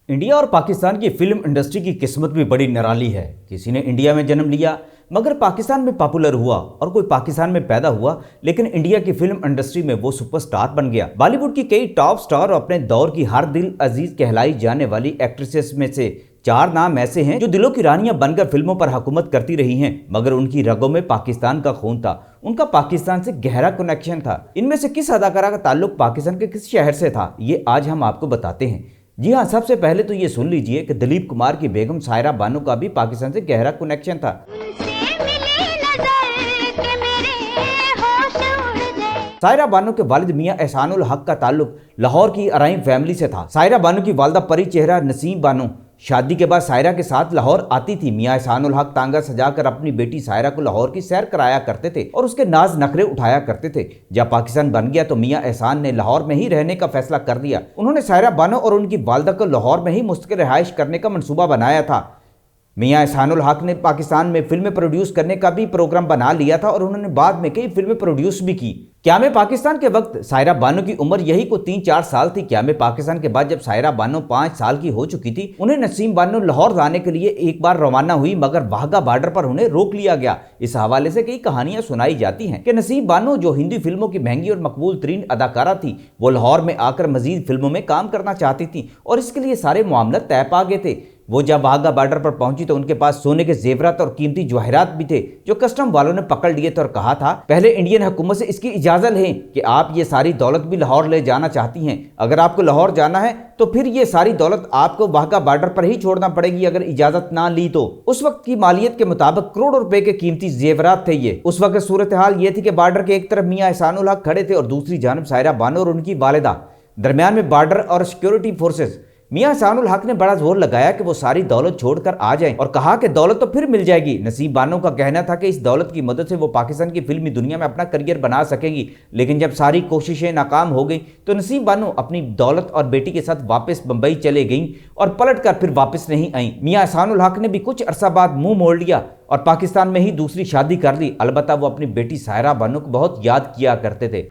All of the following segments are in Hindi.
इंडिया और पाकिस्तान की फिल्म इंडस्ट्री की किस्मत भी बड़ी निराली है। किसी ने इंडिया में जन्म लिया मगर पाकिस्तान में पॉपुलर हुआ, और कोई पाकिस्तान में पैदा हुआ लेकिन इंडिया की फिल्म इंडस्ट्री में वो सुपरस्टार बन गया। बॉलीवुड की कई टॉप स्टार और अपने दौर की हर दिल अजीज कहलाई जाने वाली एक्ट्रेसेस में से 4 नाम ऐसे हैं जो दिलों की रानियां बनकर फिल्मों पर हुकूमत करती रही हैं, मगर उनकी रगों में पाकिस्तान का खून था। उनका पाकिस्तान से गहरा कनेक्शन था। इनमें से किस अदाकारा का ताल्लुक पाकिस्तान के किस शहर से था, ये आज हम आपको बताते हैं। जी हाँ, सबसे पहले तो ये सुन लीजिए कि दिलीप कुमार की बेगम सायरा बानो का भी पाकिस्तान से गहरा कनेक्शन था। सायरा बानो के वालिद मियां एहसानुल हक का ताल्लुक लाहौर की अराइम फैमिली से था। सायरा बानो की वालदा परी चेहरा नसीम बानो शादी के बाद सायरा के साथ लाहौर आती थी। मियां एहसानुल हक तांगा सजाकर अपनी बेटी सायरा को लाहौर की सैर कराया करते थे और उसके नाज नखरे उठाया करते थे। जब पाकिस्तान बन गया तो मियां एहसान ने लाहौर में ही रहने का फैसला कर दिया। उन्होंने सायरा बानो और उनकी वालदा को लाहौर में ही मुस्तकिल रिहाइश करने का मंसूबा बनाया था। मियां एहसानुल हक ने पाकिस्तान में फिल्में प्रोड्यूस करने का भी प्रोग्राम बना लिया था और उन्होंने बाद में कई फिल्में प्रोड्यूस भी की। क़याम पाकिस्तान के वक्त सायरा बानो की उम्र यही को 3-4 साल थी। क़याम पाकिस्तान के बाद जब सायरा बानो 5 साल की हो चुकी थी, उन्हें नसीम बानो लाहौर जाने के लिए एक बार रवाना हुई, मगर वाघा बॉर्डर पर उन्हें रोक लिया गया। इस हवाले से कई कहानियां सुनाई जाती हैं कि नसीम बानो, जो हिंदी फिल्मों की महंगी और मकबूल तरीन अदाकारा थी, वो लाहौर में आकर मजीद फिल्मों में काम करना चाहती थी और इसके लिए सारे मामला तय पा गए थे। वो जब वाघा बॉर्डर पर पहुंची तो उनके पास सोने के जेवरात और कीमती जवाहरात भी थे, जो कस्टम वालों ने पकड़ लिए थे और कहा था पहले इंडियन हुकूमत से इसकी इजाजत लें कि आप ये सारी दौलत भी लाहौर ले जाना चाहती हैं। अगर आपको लाहौर जाना है तो फिर ये सारी दौलत आपको वाघा बॉर्डर पर ही छोड़ना पड़ेगी, अगर इजाजत ना ली तो। उस वक्त की मालियत के मुताबिक करोड़ों रुपए के कीमती जेवरात थे ये। उस वक्त सूरत हाल ये थी कि बॉर्डर के एक तरफ मियां एहसानुल हक खड़े थे और दूसरी जानब सायरा बानो और उनकी वालिदा। दरमियान में बॉर्डर और सिक्योरिटी फोर्सेस। मियां एहसानुल हक ने बड़ा जोर लगाया कि वो सारी दौलत छोड़कर आ जाएं और कहा कि दौलत तो फिर मिल जाएगी। नसीम बानो का कहना था कि इस दौलत की मदद से वो पाकिस्तान की फिल्मी दुनिया में अपना करियर बना सकेगी, लेकिन जब सारी कोशिशें नाकाम हो गई तो नसीम बानो अपनी दौलत और बेटी के साथ वापस बंबई चले गईं और पलट कर फिर वापस नहीं आईं। मियां एहसानुल हक ने भी कुछ अरसा बाद मुंह मोड़ लिया और पाकिस्तान में ही दूसरी शादी कर ली। अलबत्ता वो अपनी बेटी सायरा बानो को बहुत याद किया करते थे।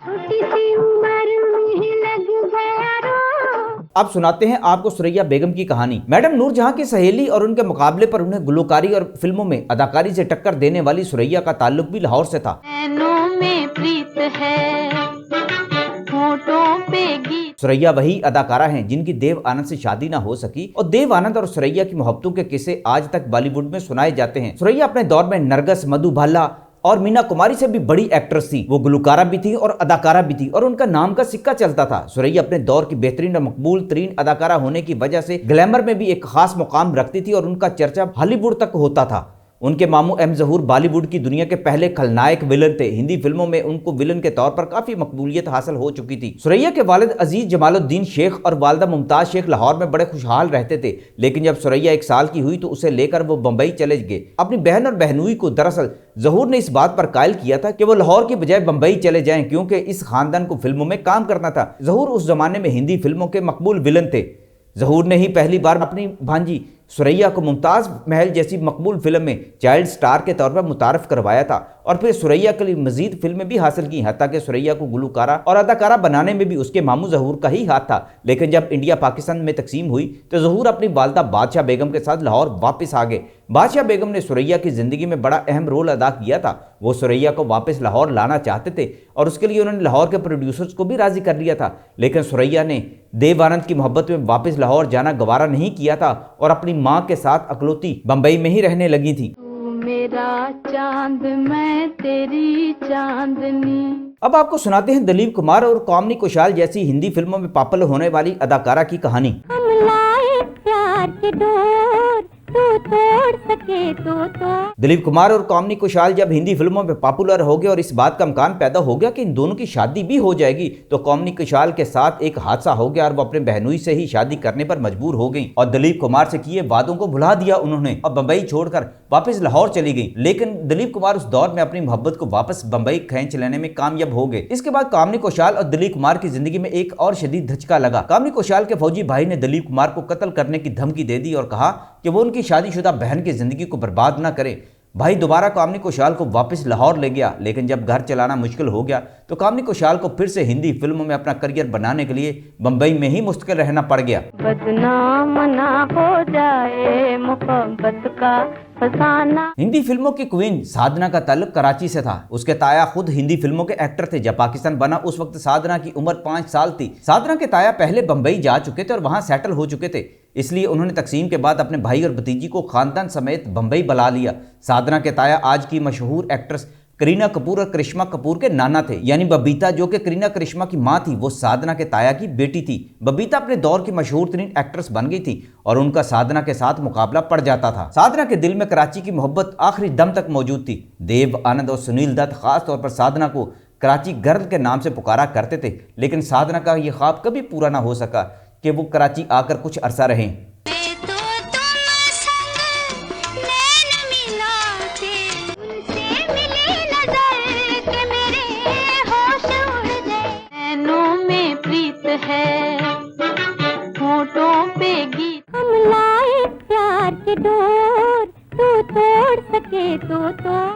अब सुनाते हैं आपको सुरैया बेगम की कहानी। मैडम नूरजहां की सहेली और उनके मुकाबले पर उन्हें गुलकारी और फिल्मों में अदाकारी से टक्कर देने वाली सुरैया का ताल्लुक भी लाहौर से था। में प्रीत है, पे गीत। सुरैया वही अदाकारा हैं जिनकी देव आनंद से शादी ना हो सकी और देव आनंद और सुरैया की मोहब्बतों के किस्से आज तक बॉलीवुड में सुनाए जाते हैं। सुरैया अपने दौर में नरगस, मधुबाला और मीना कुमारी से भी बड़ी एक्ट्रेस थी। वो गुलकारा भी थी और अदाकारा भी थी और उनका नाम का सिक्का चलता था। सुरैया अपने दौर की बेहतरीन और मकबूल तरीन अदाकारा होने की वजह से ग्लैमर में भी एक खास मुकाम रखती थी और उनका चर्चा हॉलीवुड तक होता था। उनके मामू एम जहूर बॉलीवुड की दुनिया के पहले खलनायक विलन थे। हिंदी फिल्मों में उनको विलन के तौर पर काफी मकबूलियत हासिल हो चुकी थी। सुरैया के वालिद अजीज जमालुद्दीन शेख और वालदा मुमताज शेख लाहौर में बड़े खुशहाल रहते थे, लेकिन जब सुरैया 1 साल की हुई तो उसे लेकर वो बंबई चले गए। अपनी बहन और बहनोई को दरअसल जहूर ने इस बात पर कायल किया था कि वो लाहौर की बजाय बंबई चले जाएं, क्योंकि इस खानदान को फिल्मों में काम करना था। जहूर उस जमाने में हिंदी फिल्मों के मकबूल विलन थे। जहूर ने ही पहली बार अपनी भांजी सुरैया को मुमताज महल जैसी मकबूल फिल्म में चाइल्ड स्टार के तौर पर मुतारफ करवाया था और फिर सुरैया के लिए मजीद फिल्में भी हासिल की। हत्ता कि सुरैया को गुलकारा और अदाकारा बनाने में भी उसके मामू जहूर का ही हाथ था। लेकिन जब इंडिया पाकिस्तान में तकसीम हुई तो जहूर अपनी वालदा बादशाह बेगम के साथ लाहौर वापस आ गए। बादशाह बेगम ने सुरैया की जिंदगी में बड़ा अहम रोल अदा किया था। वो सुरैया को वापस लाहौर लाना चाहते थे और उसके लिए उन्होंने लाहौर के प्रोड्यूसर्स को भी राजी कर लिया था, लेकिन सुरैया ने देव आनंद की मोहब्बत में वापस लाहौर जाना गवारा नहीं किया था और अपनी मां के साथ अकलौती बंबई में ही रहने लगी थी। मेरा चांद मैं तेरी चांदनी। अब आपको सुनाते हैं दिलीप कुमार और कामनी कुशाल जैसी हिंदी फिल्मों में पॉपुलर होने वाली अदाकारा की कहानी। हम लाए प्यार के डोर, तू तोड़ सके तो। दिलीप कुमार और कामनी कुशाल जब हिंदी फिल्मों में पॉपुलर हो गए और इस बात का इम्कान पैदा हो गया कि इन दोनों की शादी भी हो जाएगी, तो कामनी कुशाल के साथ एक हादसा हो गया और वो अपने बहनोई से ही शादी करने पर मजबूर हो गई और दिलीप कुमार से किए वादों को भुला दिया उन्होंने और बंबई छोड़कर वापस लाहौर चली गई। लेकिन दिलीप कुमार उस दौर में अपनी मोहब्बत को वापस बंबई खींच लेने में कामयाब हो गए। इसके बाद कामनी कुशाल और दिलीप कुमार की जिंदगी में एक और शदीद धचका लगा। कामनी कुशाल के फौजी भाई ने दिलीप कुमार को कत्ल करने की धमकी दे दी और कहा कि वो उनकी शादीशुदा बहन की जिंदगी को बर्बाद न करे। भाई दोबारा कामिनी कौशल को वापस लाहौर ले गया, लेकिन जब घर चलाना मुश्किल हो गया तो कामिनी कौशल को फिर से हिंदी फिल्मों में अपना करियर बनाने के लिए बंबई में ही मुस्तकिल रहना पड़ गया। बदनाम ना हो जाए मोहब्बत का फसाना। हिंदी फिल्मों की क्वीन साधना का ताल्लुक कराची से था। उसके ताया खुद हिंदी फिल्मों के एक्टर थे। जब पाकिस्तान बना उस वक्त साधना की उम्र 5 साल थी। साधना के ताया पहले बंबई जा चुके थे और वहां सेटल हो चुके थे, इसलिए उन्होंने तकसीम के बाद अपने भाई और भतीजी को खानदान समेत बंबई बुला लिया। साधना के ताया आज की मशहूर एक्ट्रेस करीना कपूर और करिश्मा कपूर के नाना थे, यानी बबीता जो कि करीना करिश्मा की मां थी, वो साधना के ताया की बेटी थी। बबीता अपने दौर की मशहूर तरीन एक्ट्रेस बन गई थी और उनका साधना के साथ मुकाबला पड़ जाता था। साधना के दिल में कराची की मोहब्बत आखिरी दम तक मौजूद थी। देव आनंद और सुनील दत्त खास तौर पर साधना को कराची गर्ल के नाम से पुकारा करते थे, लेकिन साधना का यह ख्वाब कभी पूरा ना हो सका कि वो कराची आकर कुछ अरसा रहें। हम लाए प्यार के डोर, तू तोड़ सके तो